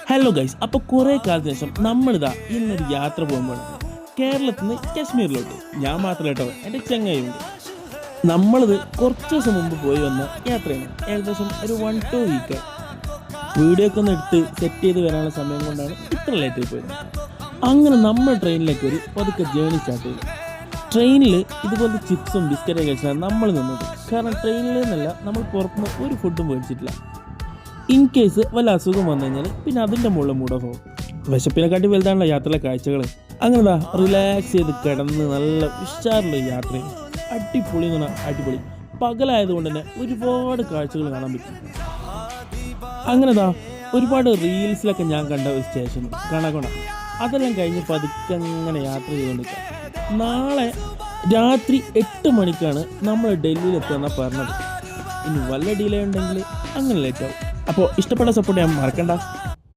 Hello guys, അപ്പോൾ കുറേ കാലത്തിന് ശേഷം നമ്മളിതാ ഇന്നൊരു യാത്ര പോകുമ്പോൾ കേരളത്തിൽ നിന്ന് കാശ്മീരിലോട്ട്. ഞാൻ മാത്രമല്ല കേട്ടോ, എൻ്റെ ചങ്ങായിയുണ്ട്. നമ്മളിത് കുറച്ച് ദിവസം മുമ്പ് പോയി വന്ന യാത്രയാണ്. ഏകദേശം ഒരു 1-2 വീക്ക്. വീഡിയോ ഒക്കെ ഒന്ന് എടുത്ത് സെറ്റ് ചെയ്ത് വരാനുള്ള സമയം കൊണ്ടാണ് ഇത്ര ലേറ്റായി പോയത്. അങ്ങനെ നമ്മൾ ട്രെയിനിലേക്ക് ഒരു പതുക്കെ ജേണി സ്റ്റാർട്ട് ചെയ്തു. ട്രെയിനിൽ ഇതുപോലത്തെ ചിപ്സും ബിസ്ക്കറ്റൊക്കെ കഴിച്ചാണ് നമ്മൾ നിന്നത്. കാരണം ട്രെയിനിൽ നിന്നല്ല, നമ്മൾ പുറത്തുനിന്ന് ഒരു ഫുഡും മേടിച്ചിട്ടില്ല. ഇൻ കേസ് വല്ല അസുഖം വന്നു കഴിഞ്ഞാൽ പിന്നെ അതിൻ്റെ മുകളിൽ മൂഡ് ഓഫ് ആവും. വിശപ്പിനെക്കാട്ടി വലുതാണല്ലോ യാത്രയിലെ കാഴ്ചകൾ. അങ്ങനെതാ റിലാക്സ് ചെയ്ത് കിടന്ന് നല്ല ഉഷാറുള്ള യാത്രയും അടിപൊളി എന്ന് പറഞ്ഞാൽ അടിപൊളി. പകലായതുകൊണ്ട് തന്നെ ഒരുപാട് കാഴ്ചകൾ കാണാൻ പറ്റും. അങ്ങനെതാ ഒരുപാട് റീൽസിലൊക്കെ ഞാൻ കണ്ട ഒരു സ്റ്റേഷൻ കാണാക്കോണ. അതെല്ലാം കഴിഞ്ഞ് പതുക്കെ അങ്ങനെ യാത്ര ചെയ്തുകൊണ്ടിരിക്കുക. നാളെ രാത്രി 8 മണിക്കാണ് നമ്മൾ ഡൽഹിയിൽ എത്തുമെന്നാണ് പറഞ്ഞത്. ഇനി വല്ല ഡിലേ ഉണ്ടെങ്കിൽ അങ്ങനെ ലേറ്റാവും. അപ്പോൾ ഇഷ്ടപ്പെട്ട സപ്പോർട്ട് ചെയ്യാൻ മറക്കണ്ട.